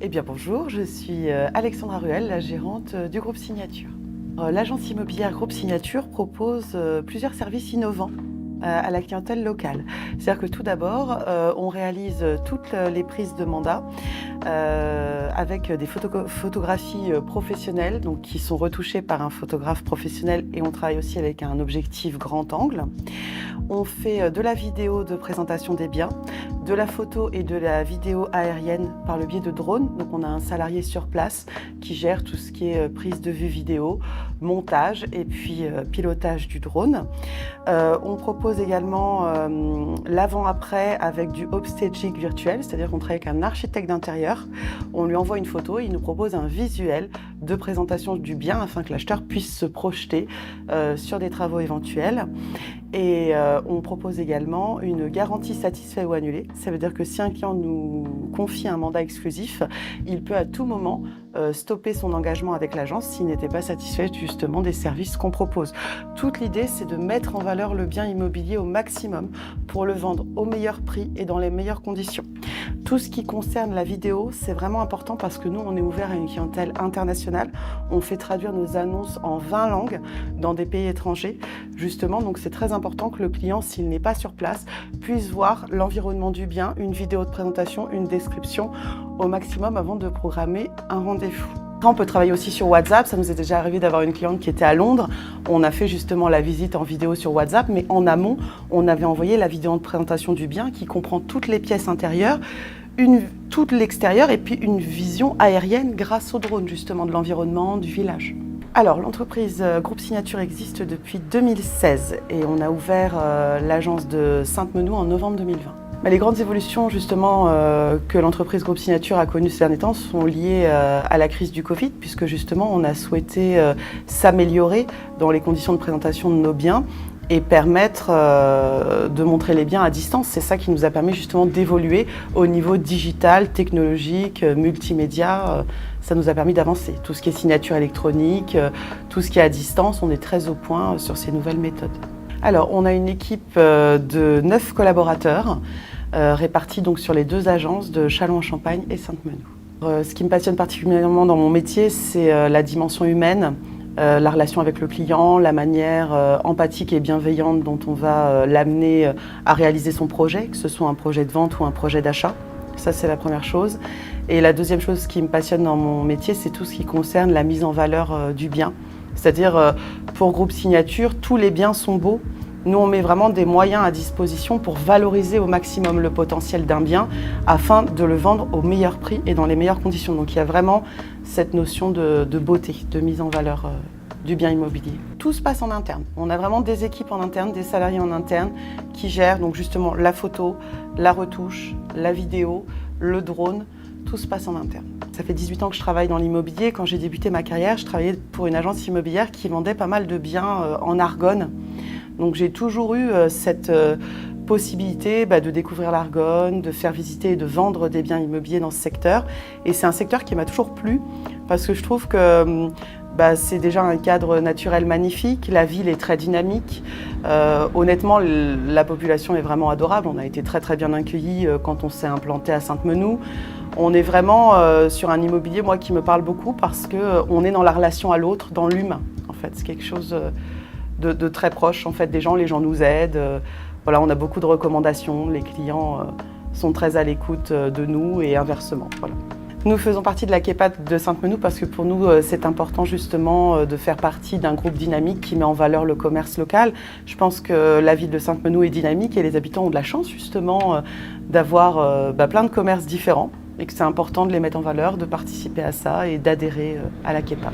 Eh bien bonjour, je suis Alexandra Ruel, la gérante du groupe Signature. L'agence immobilière Groupe Signature propose plusieurs services innovants à la clientèle locale. C'est-à-dire que tout d'abord, on réalise toutes les prises de mandat avec des photographies professionnelles, donc qui sont retouchées par un photographe professionnel, et on travaille aussi avec un objectif grand angle. On fait de la vidéo de présentation des biens, de la photo et de la vidéo aérienne par le biais de drones. Donc on a un salarié sur place qui gère tout ce qui est prise de vue vidéo, montage et puis pilotage du drone. On propose également l'avant-après avec du upstaging virtuel, c'est-à-dire qu'on travaille avec un architecte d'intérieur. On lui envoie une photo et il nous propose un visuel de présentation du bien afin que l'acheteur puisse se projeter sur des travaux éventuels. Et on propose également une garantie satisfait ou annulée. Ça veut dire que si un client nous confie un mandat exclusif, il peut à tout moment stopper son engagement avec l'agence s'il n'était pas satisfait justement des services qu'on propose. Toute l'idée, c'est de mettre en valeur le bien immobilier au maximum pour le vendre au meilleur prix et dans les meilleures conditions. Tout ce qui concerne la vidéo, c'est vraiment important parce que nous, on est ouvert à une clientèle internationale. On fait traduire nos annonces en 20 langues dans des pays étrangers, justement. Donc c'est très important que le client, s'il n'est pas sur place, puisse voir l'environnement du bien, une vidéo de présentation, une description au maximum avant de programmer un rendez-vous. On peut travailler aussi sur WhatsApp. Ça nous est déjà arrivé d'avoir une cliente qui était à Londres. On a fait justement la visite en vidéo sur WhatsApp, mais en amont, on avait envoyé la vidéo de présentation du bien qui comprend toutes les pièces intérieures, tout l'extérieur et puis une vision aérienne grâce au drone justement de l'environnement, du village. Alors l'entreprise Groupe Signature existe depuis 2016 et on a ouvert l'agence de Sainte-Menou en novembre 2020. Les grandes évolutions justement que l'entreprise Groupe Signature a connues ces derniers temps sont liées à la crise du Covid, puisque justement on a souhaité s'améliorer dans les conditions de présentation de nos biens et permettre de montrer les biens à distance. C'est ça qui nous a permis justement d'évoluer au niveau digital, technologique, multimédia. Ça nous a permis d'avancer. Tout ce qui est signature électronique, tout ce qui est à distance, on est très au point sur ces nouvelles méthodes. Alors, on a une équipe de 9 collaborateurs répartis donc sur les 2 agences de Châlons-en-Champagne et Sainte-Menou. Ce qui me passionne particulièrement dans mon métier, c'est la dimension humaine, la relation avec le client, la manière empathique et bienveillante dont on va l'amener à réaliser son projet, que ce soit un projet de vente ou un projet d'achat. Ça, c'est la première chose. Et la deuxième chose qui me passionne dans mon métier, c'est tout ce qui concerne la mise en valeur du bien. C'est-à-dire, pour Groupe Signature, tous les biens sont beaux. Nous, on met vraiment des moyens à disposition pour valoriser au maximum le potentiel d'un bien afin de le vendre au meilleur prix et dans les meilleures conditions. Donc, il y a vraiment cette notion de beauté, de mise en valeur du bien immobilier. Tout se passe en interne. On a vraiment des équipes en interne, des salariés en interne qui gèrent donc justement la photo, la retouche, la vidéo, le drone. Tout se passe en interne. Ça fait 18 ans que je travaille dans l'immobilier. Quand j'ai débuté ma carrière, je travaillais pour une agence immobilière qui vendait pas mal de biens en Argonne. Donc j'ai toujours eu cette possibilité de découvrir l'Argonne, de faire visiter et de vendre des biens immobiliers dans ce secteur. Et c'est un secteur qui m'a toujours plu parce que je trouve que c'est déjà un cadre naturel magnifique, la ville est très dynamique. Honnêtement, la population est vraiment adorable. On a été très très bien accueillis quand on s'est implanté à Sainte-Menou. On est vraiment sur un immobilier, moi, qui me parle beaucoup parce qu'on est dans la relation à l'autre, dans l'humain. En fait, c'est quelque chose de très proche en fait, des gens. Les gens nous aident. Voilà, on a beaucoup de recommandations. Les clients sont très à l'écoute de nous et inversement. Voilà. Nous faisons partie de la KEPAD de Sainte-Menou parce que pour nous, c'est important justement de faire partie d'un groupe dynamique qui met en valeur le commerce local. Je pense que la ville de Sainte-Menou est dynamique et les habitants ont de la chance justement d'avoir plein de commerces différents et que c'est important de les mettre en valeur, de participer à ça et d'adhérer à la KEPAD.